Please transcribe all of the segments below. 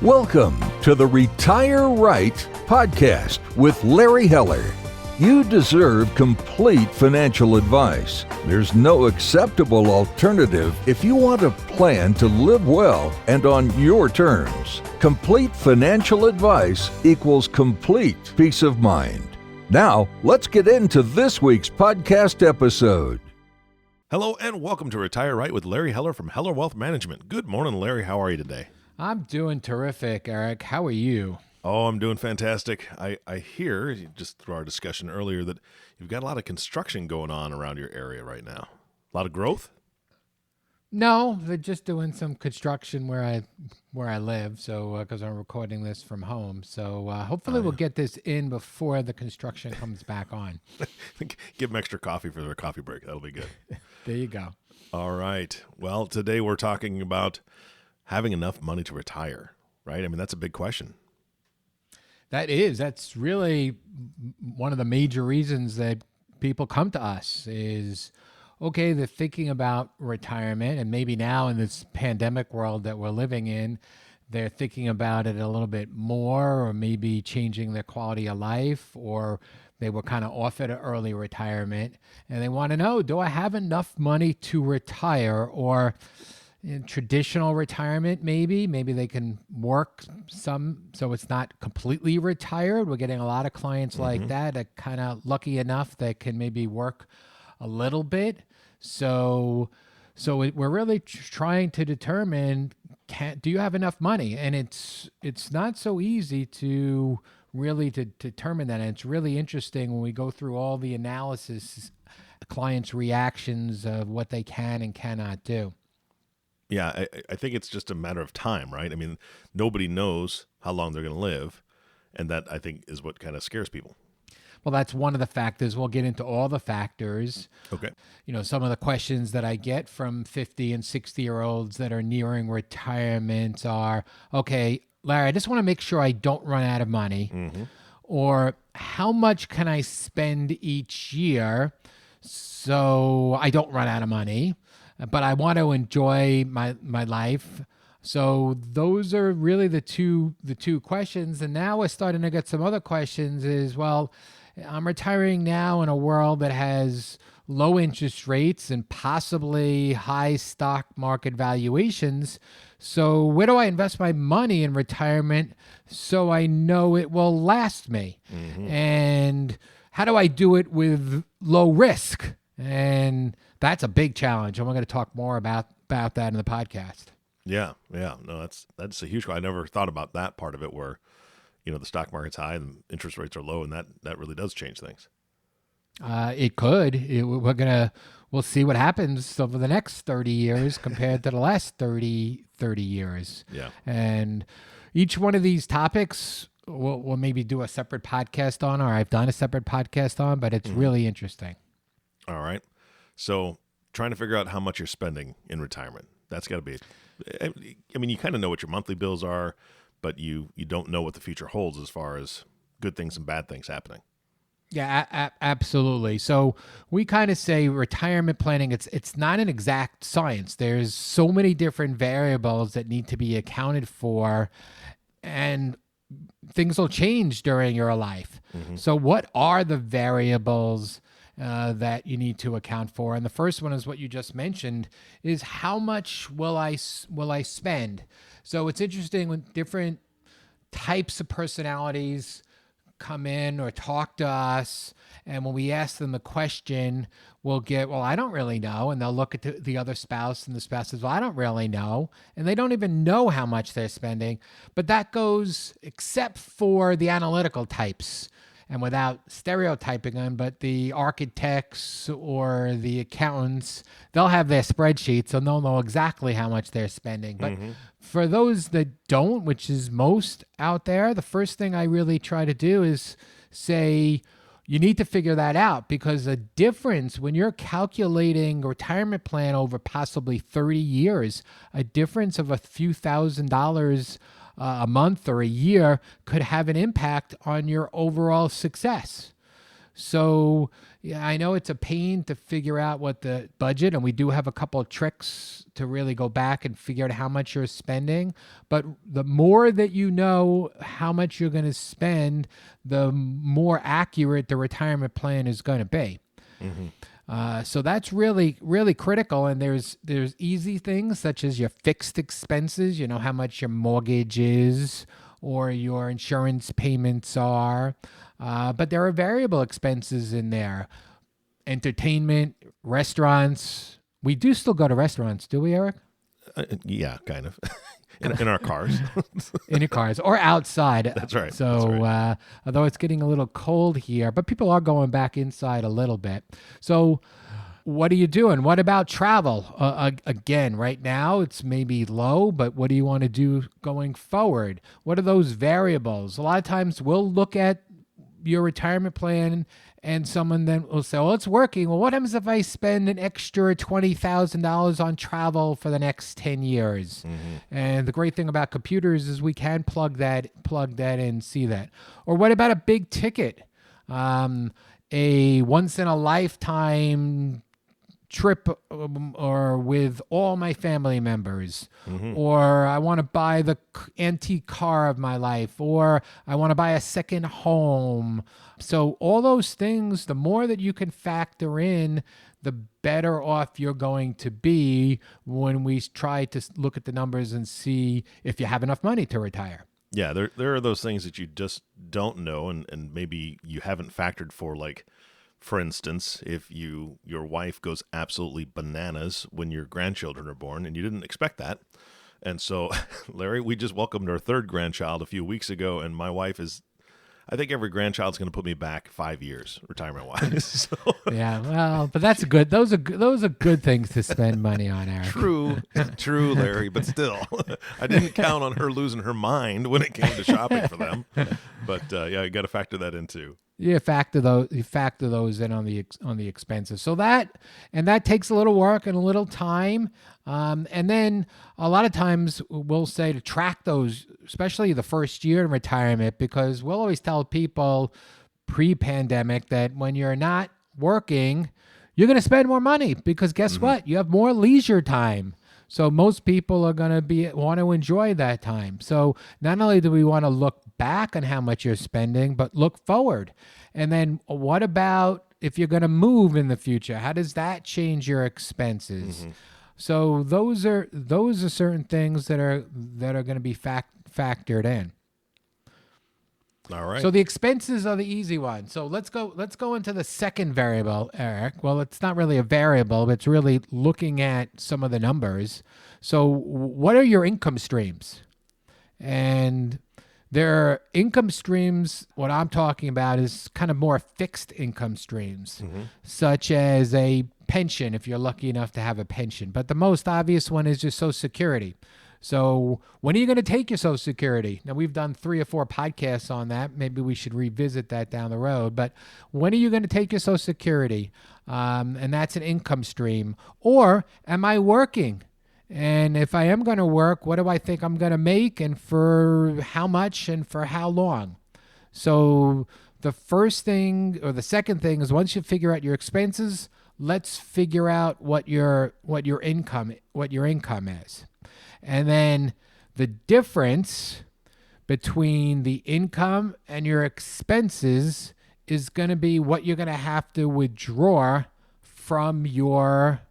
Welcome to the Retire Right podcast with Larry Heller. You deserve complete financial advice. There's no acceptable alternative if you want a plan to live well and on your terms. Complete financial advice equals complete peace of mind. Now, let's get into this week's podcast episode. Hello and welcome to Retire Right with Larry Heller from Heller Wealth Management. Good morning, Larry. How are you today? I'm doing terrific, Eric. How are you? Oh, I'm doing fantastic. I hear, just through our discussion earlier, that you've got a lot of construction going on around your area right now. A lot of growth? No, they're just doing some construction where I live. So because I'm recording this from home, so hopefully we'll get this in before the construction comes back on. Give them extra coffee for their coffee break. That'll be good. There you go. All right. Well, today we're talking about having enough money to retire, right? I mean, that's a big question. That's really one of the major reasons that people come to us is, okay, they're thinking about retirement, and maybe now in this pandemic world that we're living in, they're thinking about it a little bit more, or maybe changing their quality of life, or they were kind of offered an early retirement, and they want to know, do I have enough money to retire? Or in traditional retirement, maybe they can work some, so it's not completely retired. We're getting a lot of clients like that kind of lucky enough that can maybe work a little bit. So we're really trying to determine, do you have enough money? And it's not so easy to really to determine that. And it's really interesting when we go through all the analysis, the clients' reactions of what they can and cannot do. Yeah, I think it's just a matter of time, right? I mean, nobody knows how long they're going to live, and that, I think, is what kind of scares people. Well, that's one of the factors. We'll get into all the factors. Okay. You know, some of the questions that I get from 50 and 60-year-olds that are nearing retirement are, okay, Larry, I just want to make sure I don't run out of money. Or how much can I spend each year so I don't run out of money? But I want to enjoy my life. So those are really the two questions. And now we're starting to get some other questions is, well, I'm retiring now in a world that has low interest rates and possibly high stock market valuations. So where do I invest my money in retirement so I know it will last me? And how do I do it with low risk? And that's a big challenge, and we're going to talk more about that in the podcast. Yeah. No, that's a huge one. I never thought about that part of it where, you know, the stock market's high and interest rates are low, and that really does change things. It could. We'll see what happens over the next 30 years compared to the last 30 years. Yeah. And each one of these topics we'll maybe do a separate podcast on, or I've done a separate podcast on, but it's really interesting. All right. So trying to figure out how much you're spending in retirement, that's got to be, I mean, you kind of know what your monthly bills are, but you don't know what the future holds as far as good things and bad things happening. Yeah, absolutely. So we kind of say retirement planning, it's not an exact science. There's so many different variables that need to be accounted for, and things will change during your life. So what are the variables that you need to account for? And the first one is what you just mentioned, is how much will I spend? So it's interesting when different types of personalities come in or talk to us, and when we ask them the question, we'll get, well, I don't really know. And they'll look at the other spouse, and the spouse says, well, I don't really know. And they don't even know how much they're spending. But that goes, except for the analytical types, and without stereotyping them, but the architects or the accountants, they'll have their spreadsheets, and they'll know exactly how much they're spending. But for those that don't, which is most out there, the first thing I really try to do is say, you need to figure that out, because the difference when you're calculating a retirement plan over possibly 30 years, a difference of a few $1,000s a month or a year could have an impact on your overall success. So yeah, I know it's a pain to figure out what the budget, and we do have a couple of tricks to really go back and figure out how much you're spending. But the more that you know how much you're going to spend, the more accurate the retirement plan is going to be. So that's really, really critical. And there's easy things such as your fixed expenses, you know, how much your mortgage is or your insurance payments are. But there are variable expenses in there. Entertainment, restaurants. We do still go to restaurants, do we, Eric? Yeah, kind of. in our cars. In your cars or outside. That's right. So, That's right. Although it's getting a little cold here, but people are going back inside a little bit. So, what are you doing? What about travel? Again, right now it's maybe low, but what do you want to do going forward? What are those variables? A lot of times we'll look at your retirement plan and someone then will say, well, it's working. Well, what happens if I spend an extra $20,000 on travel for the next 10 years? And the great thing about computers is we can plug that in, see that. Or what about a big ticket? A once in a lifetime trip or with all my family members, or I want to buy the antique car of my life, or I want to buy a second home. So all those things, the more that you can factor in, the better off you're going to be when we try to look at the numbers and see if you have enough money to retire. Yeah, there are those things that you just don't know, and maybe you haven't factored for, like, for instance, if your wife goes absolutely bananas when your grandchildren are born and you didn't expect that. And so, Larry, we just welcomed our third grandchild a few weeks ago, and my wife is, I think every grandchild's going to put me back 5 years retirement-wise. So. Yeah, well, but that's good. Those are good things to spend money on, Eric. True, Larry, but still, I didn't count on her losing her mind when it came to shopping for them. But yeah, you got to factor that in too. You factor those in on the expenses. So that takes a little work and a little time. And then a lot of times we'll say to track those, especially the first year in retirement, because we'll always tell people pre-pandemic that when you're not working, you're going to spend more money because guess what? You have more leisure time. So most people are going to want to enjoy that time. So not only do we want to look back on how much you're spending, but look forward. And then what about if you're going to move in the future? How does that change your expenses? So those are certain things that are going to be factored in. All right. So the expenses are the easy one. So let's go into the second variable, Eric. Well, it's not really a variable, but it's really looking at some of the numbers. So what are your income streams? And there are income streams, what I'm talking about is kind of more fixed income streams, such as a pension, if you're lucky enough to have a pension. But the most obvious one is just Social Security. So when are you going to take your Social Security? Now, we've done 3 or 4 podcasts on that. Maybe we should revisit that down the road. But when are you going to take your Social Security? And that's an income stream. Or am I working? And if I am going to work, what do I think I'm going to make and for how much and for how long? So the first thing or the second thing is once you figure out your expenses, let's figure out what your income is. And then the difference between the income and your expenses is going to be what you're going to have to withdraw from your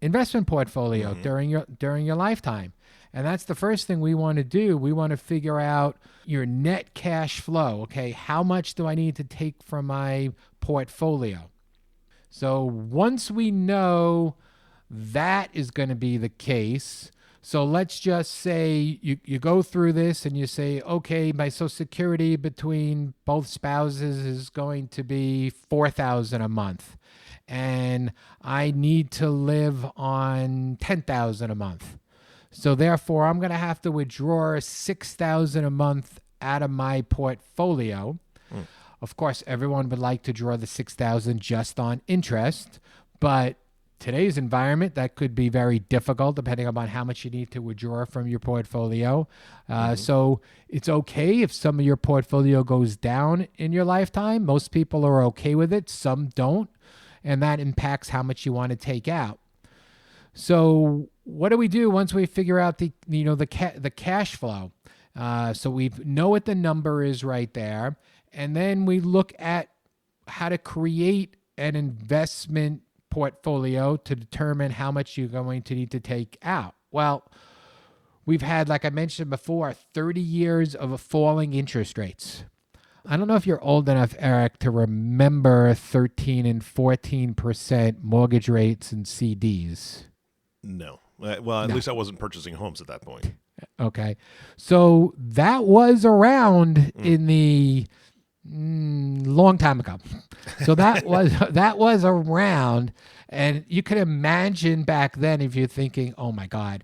investment portfolio during your lifetime. And that's the first thing we want to do. We want to figure out your net cash flow. Okay, how much do I need to take from my portfolio? So once we know that is going to be the case, so let's just say you go through this and you say, okay, my Social Security between both spouses is going to be $4,000 a month. And I need to live on $10,000 a month. So therefore, I'm going to have to withdraw $6,000 a month out of my portfolio. Of course, everyone would like to draw the $6,000 just on interest, but today's environment, that could be very difficult depending upon how much you need to withdraw from your portfolio. So it's okay if some of your portfolio goes down in your lifetime. Most people are okay with it. Some don't. And that impacts how much you want to take out. So what do we do once we figure out the cash flow? So we know what the number is right there. And then we look at how to create an investment portfolio to determine how much you're going to need to take out. Well, we've had, like I mentioned before, 30 years of falling interest rates. I don't know if you're old enough, Eric, to remember 13 and 14% mortgage rates and CDs. No. Well, at least I wasn't purchasing homes at that point. Okay. So that was around in the long time ago. So that was around, and you could imagine back then if you're thinking, oh my God,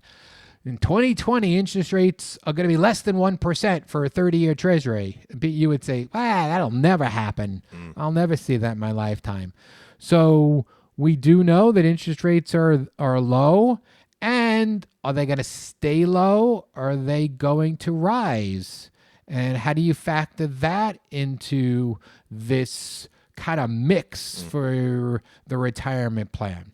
in 2020 interest rates are going to be less than 1% for a 30-year treasury. But you would say, that'll never happen. I'll never see that in my lifetime. So we do know that interest rates are low, and are they going to stay low? Or are they going to rise? And how do you factor that into this kind of mix for the retirement plan?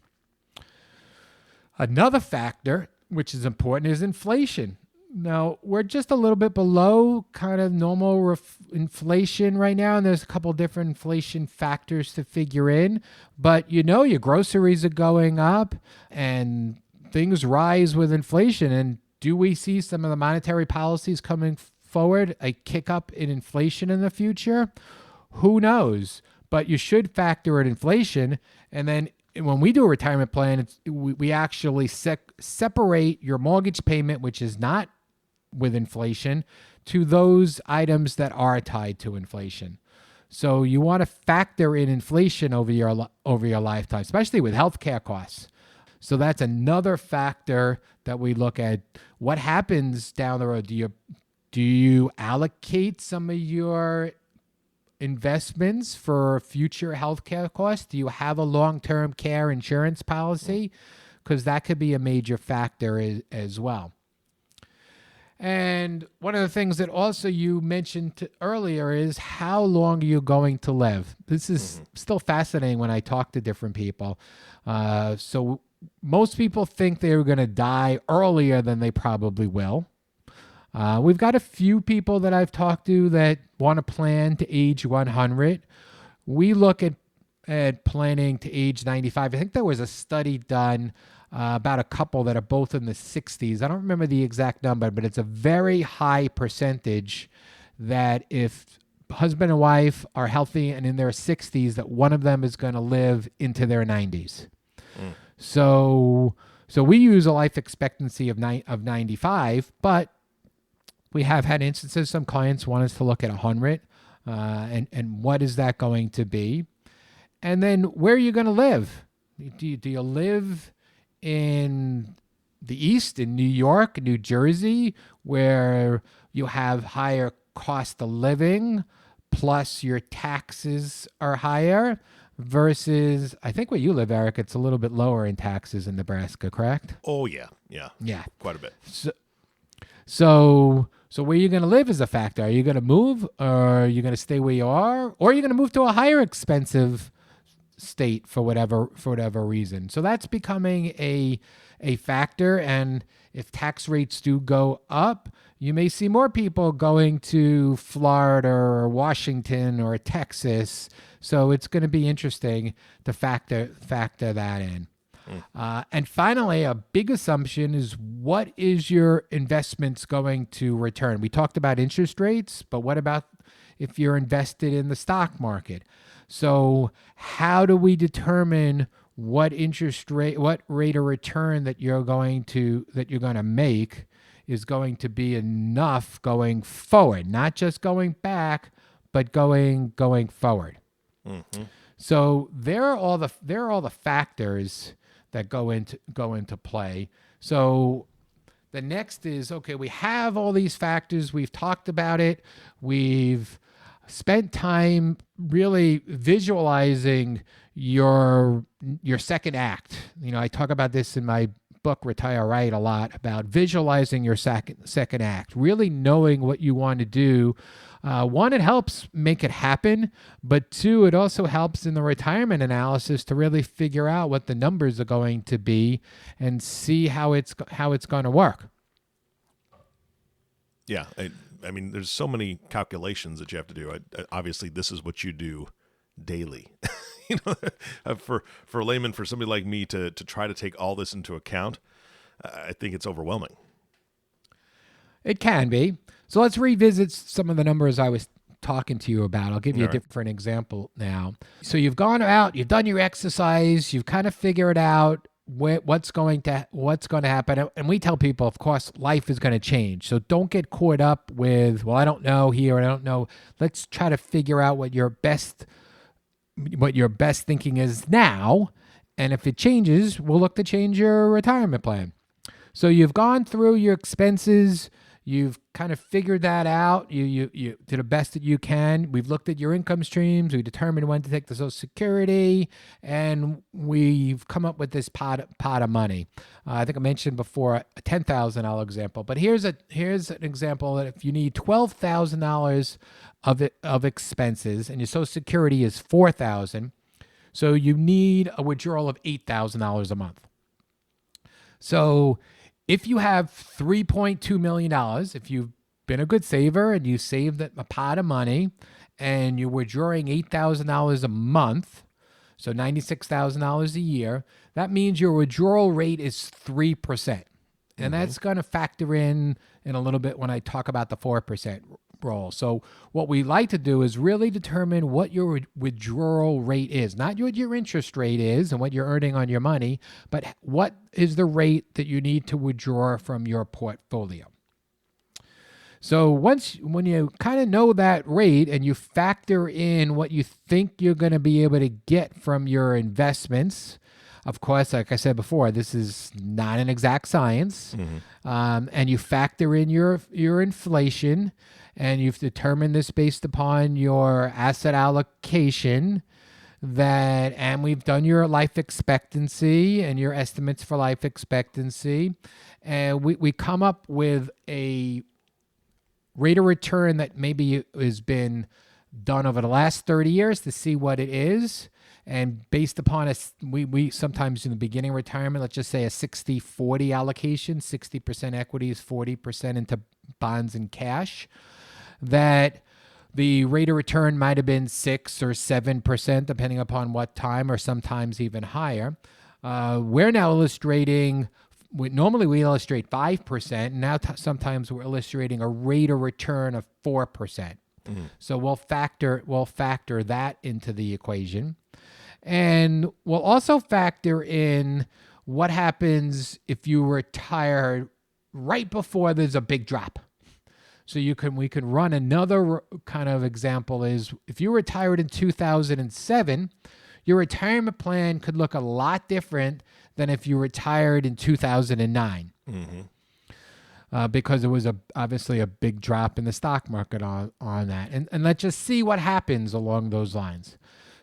Another factor, which is important, is inflation. Now, we're just a little bit below kind of normal inflation right now, and there's a couple different inflation factors to figure in. But your groceries are going up, and things rise with inflation. And do we see some of the monetary policies coming forward, a kick up in inflation in the future? Who knows? But you should factor in inflation. And then when we do a retirement plan, we actually separate your mortgage payment, which is not with inflation, to those items that are tied to inflation. So you want to factor in inflation over your lifetime, especially with healthcare costs. So that's another factor that we look at. What happens down the road? Do you allocate some of your investments for future healthcare costs? Do you have a long-term care insurance policy? Because that could be a major factor as well. And one of the things that also you mentioned earlier is how long are you going to live? This is still fascinating when I talk to different people. So most people think they're going to die earlier than they probably will. We've got a few people that I've talked to that want to plan to age 100. We look at planning to age 95. I think there was a study done about a couple that are both in the 60s. I don't remember the exact number, but it's a very high percentage that if husband and wife are healthy and in their 60s, that one of them is going to live into their 90s. So we use a life expectancy of 95, but we have had instances, some clients want us to look at 100, and what is that going to be? And then where are you going to live? Do you live in the East, in New York, New Jersey, where you have higher cost of living, plus your taxes are higher, versus, I think where you live, Eric, it's a little bit lower in taxes in Nebraska, correct? Oh, yeah. Quite a bit. So where you're going to live is a factor. Are you going to move, or are you going to stay where you are, or are you going to move to a higher expensive state for whatever reason? So that's becoming a factor. And if tax rates do go up, you may see more people going to Florida or Washington or Texas. So it's going to be interesting to factor that in. And finally, a big assumption is, what is your investments going to return? We talked about interest rates, but what about if you're invested in the stock market? So how do we determine what rate of return that you're going to make is going to be enough going forward, not just going back, but going forward? So there are all the factors that go into play. So the next is, okay, we have all these factors. We've talked about it. We've spent time really visualizing your second act. I talk about this in my book Retire Right a lot, about visualizing your second act, really knowing what you want to do. One, it helps make it happen, but two, it also helps in the retirement analysis to really figure out what the numbers are going to be and see how it's going to work. Yeah, I mean, there's so many calculations that you have to do. Obviously, this is what you do daily. For a layman, for somebody like me to try to take all this into account, I think it's overwhelming. It can be. So let's revisit some of the numbers I was talking to you about. I'll give you All a right. different example now. So you've gone out, you've done your exercise, you've kind of figured out what's going to happen. And we tell people, of course, life is going to change. So don't get caught up with, well, I don't know here, I don't know. Let's try to figure out what your best thinking is now. And if it changes, we'll look to change your retirement plan. So you've gone through your expenses. You've kind of figured that out. You did the best that you can. We've looked at your income streams. We determined when to take the Social Security, and we've come up with this pot of money. I think I mentioned before a $10,000 example, but here's an example that if you need $12,000 of expenses and your Social Security is $4,000, so you need a withdrawal of $8,000 a month. So if you have $3.2 million, if you've been a good saver and you saved a pot of money and you're withdrawing $8,000 a month, so $96,000 a year, that means your withdrawal rate is 3%. And that's going to factor in a little bit when I talk about the 4% role. So what we like to do is really determine what your withdrawal rate is, not what your interest rate is and what you're earning on your money, but what is the rate that you need to withdraw from your portfolio. So when you kind of know that rate and you factor in what you think you're going to be able to get from your investments, of course, like I said before, this is not an exact science, and you factor in your inflation, and you've determined this based upon your asset allocation, and we've done your life expectancy and your estimates for life expectancy, and we come up with a rate of return that maybe has been done over the last 30 years to see what it is. And based upon we sometimes in the beginning of retirement, let's just say a 60-40 allocation, 60% equities, 40% into bonds and cash, that the rate of return might have been 6 or 7%, depending upon what time, or sometimes even higher. We're now illustrating, normally we illustrate 5%, and now sometimes we're illustrating a rate of return of 4%. So we'll factor that into the equation. And we'll also factor in what happens if you retire right before there's a big drop. So we can run another kind of example is if you retired in 2007, your retirement plan could look a lot different than if you retired in 2009. Because there was obviously a big drop in the stock market on that. And let's just see what happens along those lines.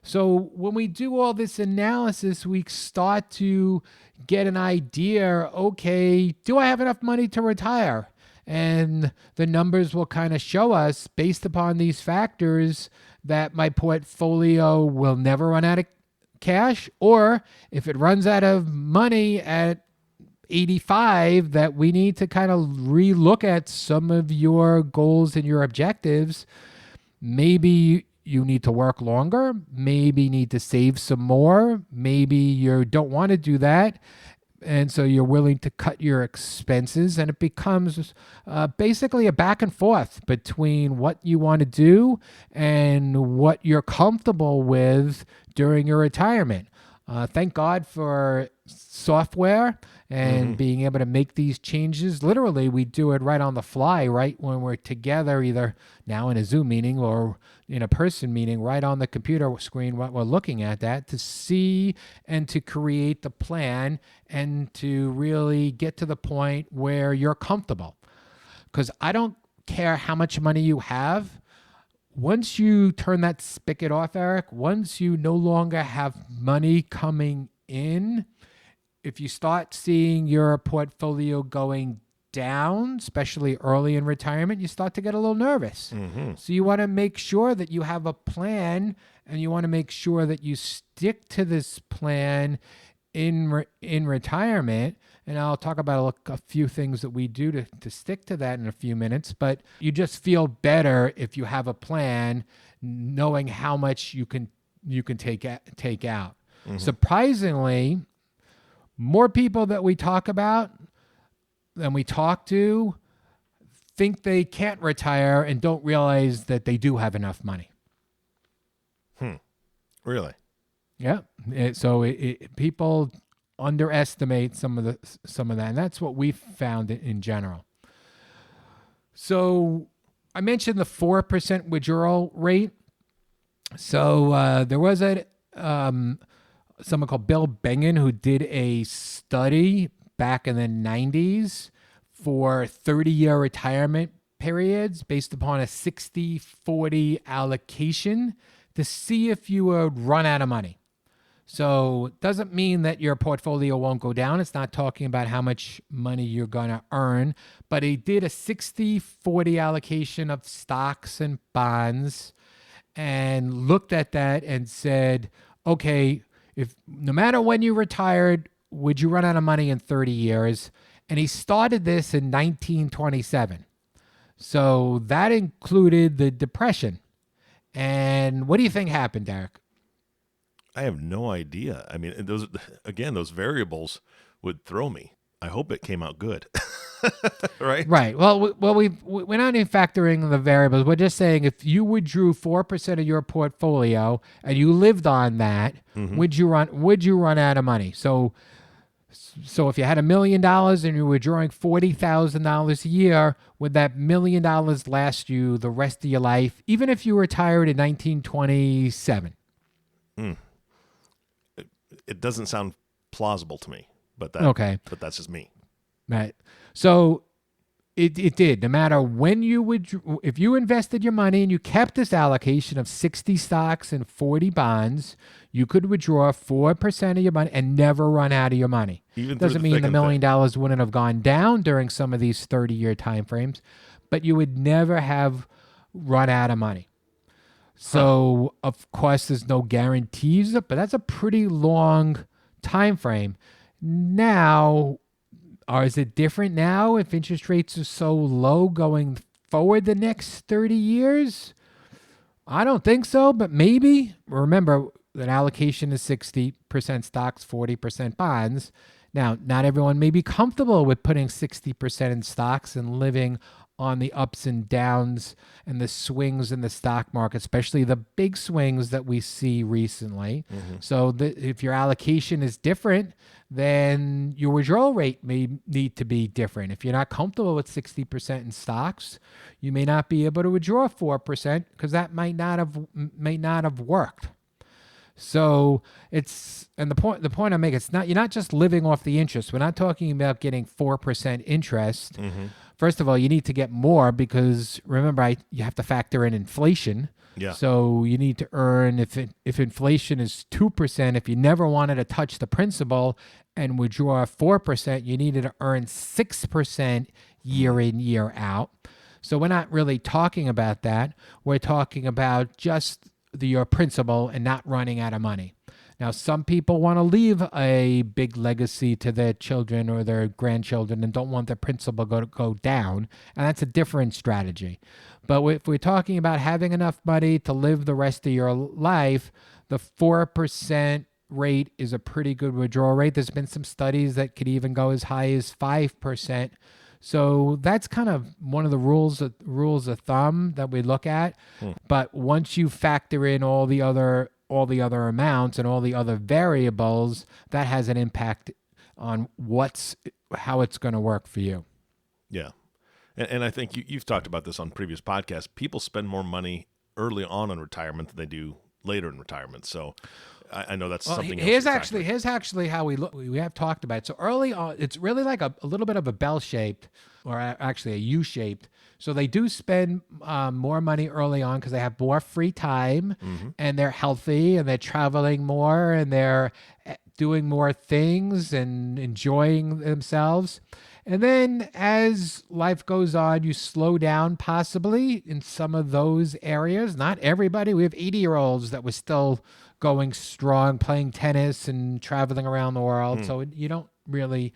So when we do all this analysis, we start to get an idea, okay, do I have enough money to retire? And the numbers will kind of show us, based upon these factors, that my portfolio will never run out of cash, or if it runs out of money at 85, that we need to kind of relook at some of your goals and your objectives. Maybe you need to work longer, maybe need to save some more, maybe you don't want to do that, and so you're willing to cut your expenses, and it becomes basically a back and forth between what you want to do and what you're comfortable with during your retirement. Thank God for software and being able to make these changes. Literally, we do it right on the fly, right when we're together, either now in a Zoom meeting or in a person meeting, right on the computer screen, what we're looking at that to see and to create the plan and to really get to the point where you're comfortable. Because I don't care how much money you have. once you turn that spigot off, Eric, once you no longer have money coming in, if you start seeing your portfolio going down, especially early in retirement, you start to get a little nervous. So you want to make sure that you have a plan, and you want to make sure that you stick to this plan in retirement. And I'll talk about a few things that we do to stick to that in a few minutes. But you just feel better if you have a plan, knowing how much you can take out. Surprisingly, more people that we talk about than we talk to think they can't retire and don't realize that they do have enough money. Really? Yeah. So people underestimate some of that, and that's what we've found in general. So I mentioned the 4% withdrawal rate. So there was someone called Bill Bengen who did a study back in the 90s for 30-year retirement periods based upon a 60-40 allocation to see if you would run out of money. So it doesn't mean that your portfolio won't go down. It's not talking about how much money you're going to earn, but he did a 60-40 allocation of stocks and bonds and looked at that and said, okay, if no matter when you retired, would you run out of money in 30 years? And he started this in 1927. So that included the Depression. And what do you think happened, Derek? I have no idea. I mean, those variables would throw me. I hope it came out good. Right? Right. Well, we're not even factoring the variables. We're just saying if you withdrew 4% of your portfolio and you lived on that, would you run out of money? So if you had $1 million and you were drawing $40,000 a year, would that $1 million last you the rest of your life, even if you retired in 1927? It doesn't sound plausible to me, but that's just me. Right. So it did. No matter when if you invested your money and you kept this allocation of 60 stocks and 40 bonds, you could withdraw 4% of your money and never run out of your money. Doesn't mean the $1 million wouldn't have gone down during some of these 30-year time frames, but you would never have run out of money. So, of course, there's no guarantees, but that's a pretty long time frame. Now, or is it different now if interest rates are so low going forward the next 30 years? I don't think so, but maybe. Remember, an allocation is 60% stocks, 40% bonds. Now, not everyone may be comfortable with putting 60% in stocks and living on the ups and downs and the swings in the stock market, especially the big swings that we see recently. So if your allocation is different, then your withdrawal rate may need to be different. If you're not comfortable with 60% in stocks, you may not be able to withdraw 4% because that might not have worked. So the point I make, you're not just living off the interest. We're not talking about getting 4% interest. First of all, you need to get more because remember, you have to factor in inflation. Yeah. So you need to earn, if inflation is 2%, if you never wanted to touch the principal and withdraw 4%, you needed to earn 6% year in, year out. So we're not really talking about that. We're talking about just your principal and not running out of money. Now, some people want to leave a big legacy to their children or their grandchildren and don't want their principal to go down, and that's a different strategy. But if we're talking about having enough money to live the rest of your life, the 4% rate is a pretty good withdrawal rate. There's been some studies that could even go as high as 5%. So that's kind of one of the rules of thumb that we look at. But once you factor in all the other amounts and all the other variables, that has an impact on how it's going to work for you. Yeah. And I think you've talked about this on previous podcasts. People spend more money early on in retirement than they do later in retirement. So I know that's Well, something else. here's actually how we look. We have talked about it. So early on, it's really like a little bit of a bell shaped, or actually a U shaped. So they do spend more money early on because they have more free time, and they're healthy, and they're traveling more, and they're doing more things and enjoying themselves. And then as life goes on, you slow down possibly in some of those areas. Not everybody. We have 80-year-olds that were still going strong, playing tennis and traveling around the world. So you don't really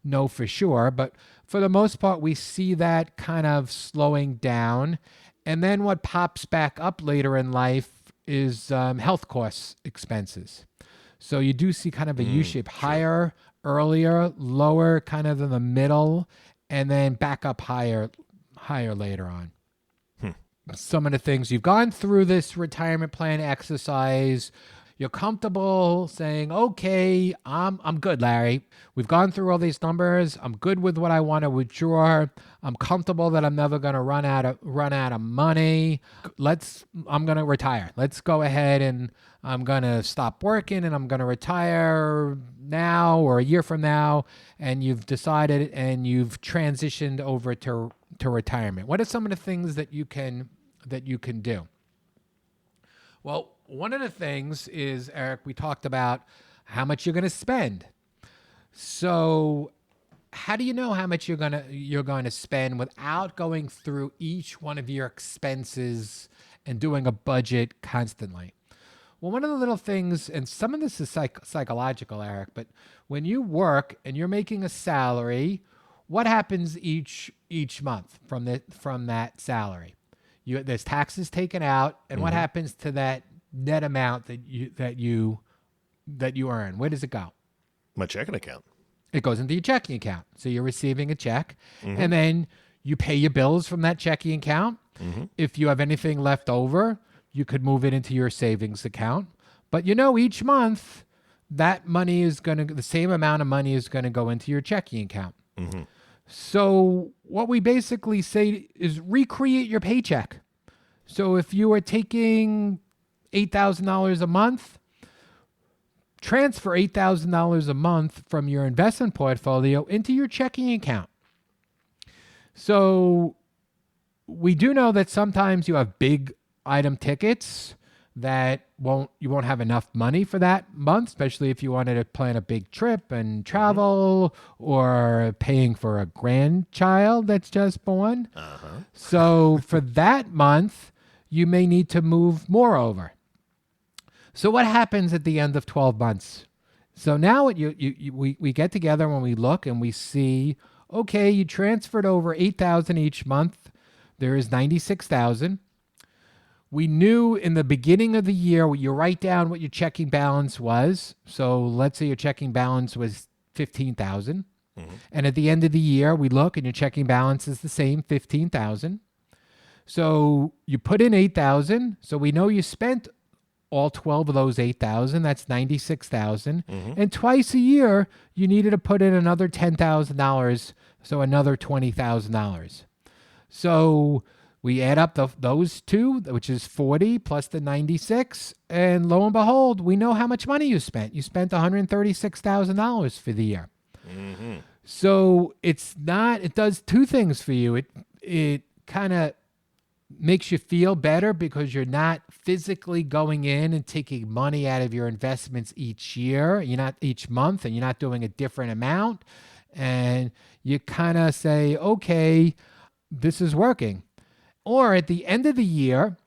know for sure. But for the most part, we see that kind of slowing down. And then what pops back up later in life is health costs expenses. So you do see kind of a U-shape, higher earlier, lower kind of in the middle, and then back up higher later on. Some of the things you've gone through this retirement plan exercise, you're comfortable saying, okay, I'm good, Larry. We've gone through all these numbers. I'm good with what I want to withdraw. I'm comfortable that I'm never going to run out of money. I'm going to retire. Let's go ahead and I'm going to stop working and I'm going to retire now or a year from now. And you've decided and you've transitioned over to retirement. What are some of the things that you can do? Well, one of the things is, Eric, we talked about how much you're going to spend. So how do you know how much you're going to spend without going through each one of your expenses and doing a budget constantly? Well, one of the little things, and some of this is psychological, Eric, but when you work and you're making a salary, what happens each month from that salary? There's taxes taken out, and what happens to that net amount that you earn? Where does it go? My checking account. It goes into your checking account. So you're receiving a check, and then you pay your bills from that checking account. If you have anything left over, you could move it into your savings account. But each month that money is the same amount of money is going to go into your checking account. So what we basically say is recreate your paycheck. So if you are taking $8,000 a month, transfer $8,000 a month from your investment portfolio into your checking account. So we do know that sometimes you have big item tickets that you won't have enough money for that month, especially if you wanted to plan a big trip and travel or paying for a grandchild that's just born. So for that month, you may need to move more over. So what happens at the end of 12 months? So now we get together when we look and we see, okay, you transferred over $8,000 each month. There is $96,000. We knew in the beginning of the year, you write down what your checking balance was. So let's say your checking balance was $15,000. And at the end of the year, we look and your checking balance is the same, $15,000. So you put in $8,000. So we know you spent all 12 of those $8,000. That's $96,000. And twice a year, you needed to put in another $10,000. So another $20,000. So we add up those two, which is 40 plus the 96, and lo and behold, we know how much money you spent. You spent $136,000 for the year. So it does two things for you. It kind of makes you feel better because you're not physically going in and taking money out of your investments each year. You're not each month, and you're not doing a different amount. And you kind of say, okay, this is working. Or at the end of the year,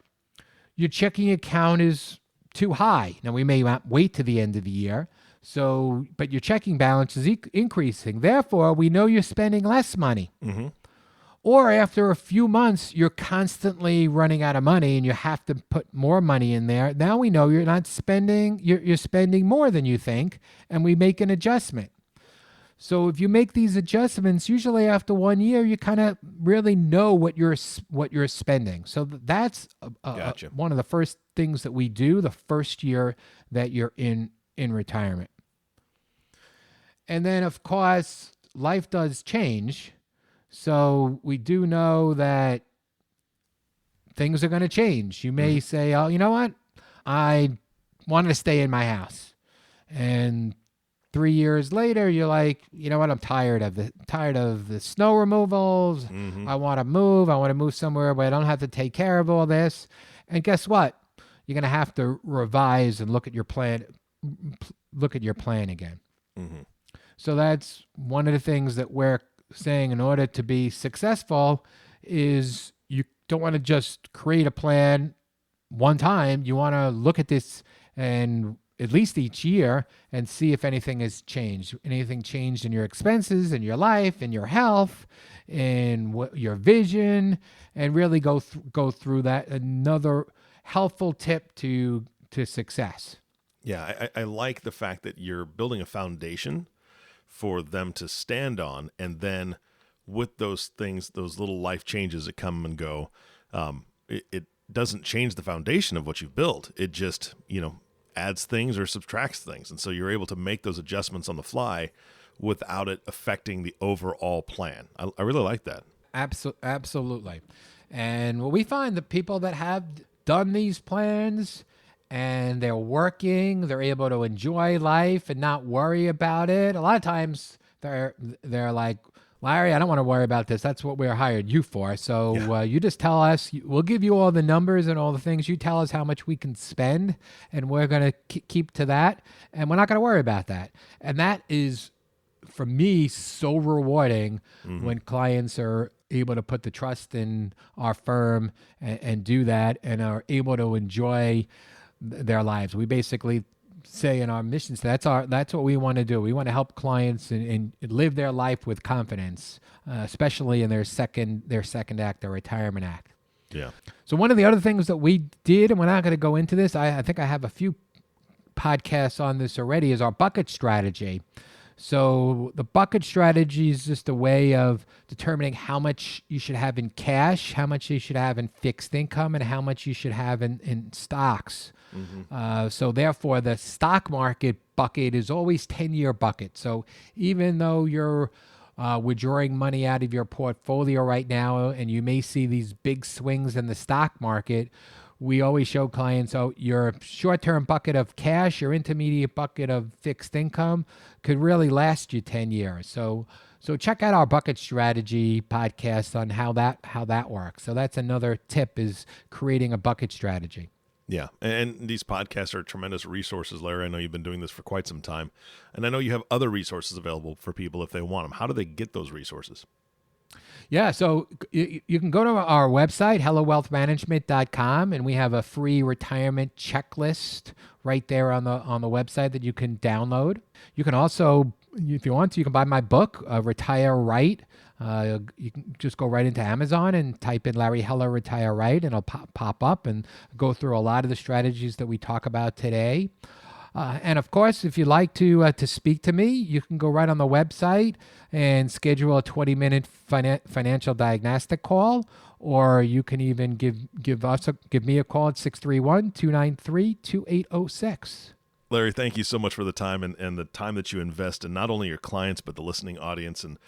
your checking account is too high. Now, we may not wait to the end of the year, but your checking balance is increasing. Therefore, we know you're spending less money. Or after a few months, you're constantly running out of money and you have to put more money in there. Now we know you're not spending, you're spending more than you think, and we make an adjustment. So if you make these adjustments, usually after 1 year, you kind of really know what you're spending. So that's Gotcha. One of the first things that we do the first year that you're in retirement. And then, of course, life does change. So we do know that things are going to change. You may say, oh, you know what? I wanted to stay in my house. And 3 years later, you're like, you know what? I'm tired of the snow removals. I want to move. I want to move somewhere where I don't have to take care of all this. And guess what? You're going to have to revise and look at your plan again. So that's one of the things that we're saying in order to be successful is you don't want to just create a plan one time. You want to look at this and at least each year and see if anything has changed. Anything changed in your expenses, in your life, in your health, in your vision, and really go through that. Another helpful tip to success. Yeah, I like the fact that you're building a foundation for them to stand on, and then with those things, those little life changes that come and go, it doesn't change the foundation of what you've built. It just, adds things or subtracts things. And so you're able to make those adjustments on the fly without it affecting the overall plan. I really like that. Absolutely. And what we find, the people that have done these plans and they're working, they're able to enjoy life and not worry about it. A lot of times they're like, Larry, I don't want to worry about this. That's what we're hired you for. So you just tell us, we'll give you all the numbers and all the things. You tell us how much we can spend, and we're going to keep to that. And we're not going to worry about that. And that is, for me, so rewarding when clients are able to put the trust in our firm and do that and are able to enjoy their lives. We basically say in our mission, that's what we want to do. We want to help clients and live their life with confidence, especially in their second act, their retirement act. Yeah. So one of the other things that we did, and we're not going to go into this, I think I have a few podcasts on this already, is our bucket strategy. So the bucket strategy is just a way of determining how much you should have in cash, how much you should have in fixed income, and how much you should have in stocks. So therefore, the stock market bucket is always 10-year bucket. So even though you're withdrawing money out of your portfolio right now, and you may see these big swings in the stock market, we always show clients, your short-term bucket of cash, your intermediate bucket of fixed income could really last you 10 years. So check out our bucket strategy podcast on how that works. So that's another tip, is creating a bucket strategy. Yeah, and these podcasts are tremendous resources, Larry. I know you've been doing this for quite some time, and I know you have other resources available for people if they want them. How do they get those resources? Yeah, so you can go to our website, hellowealthmanagement.com, and we have a free retirement checklist right there on the website that you can download. You can also, if you want to, you can buy my book, Retire Right. You can just go right into Amazon and type in Larry Heller Retire Right, and it'll pop up and go through a lot of the strategies that we talk about today. And of course, if you'd like to speak to me, you can go right on the website and schedule a 20-minute financial diagnostic call, or you can even give me a call at 631-293-2806. Larry, thank you so much for the time and the time that you invest in not only your clients, but the listening audience and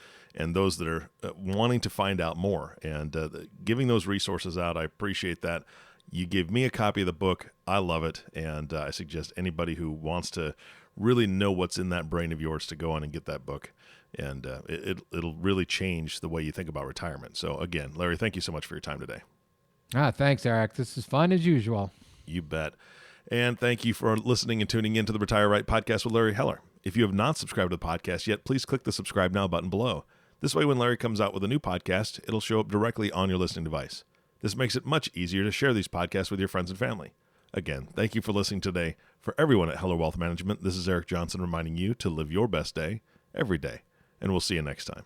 those that are wanting to find out more, and giving those resources out. I appreciate that. You gave me a copy of the book. I love it, and I suggest anybody who wants to really know what's in that brain of yours to go on and get that book, and it'll really change the way you think about retirement. So again, Larry, thank you so much for your time today. Thanks, Eric. This is fun as usual. You bet. And thank you for listening and tuning in to the Retire Right podcast with Larry Heller. If you have not subscribed to the podcast yet, please click the subscribe now button below. This way, when Larry comes out with a new podcast, it'll show up directly on your listening device. This makes it much easier to share these podcasts with your friends and family. Again, thank you for listening today. For everyone at Heller Wealth Management, this is Eric Johnson reminding you to live your best day every day, and we'll see you next time.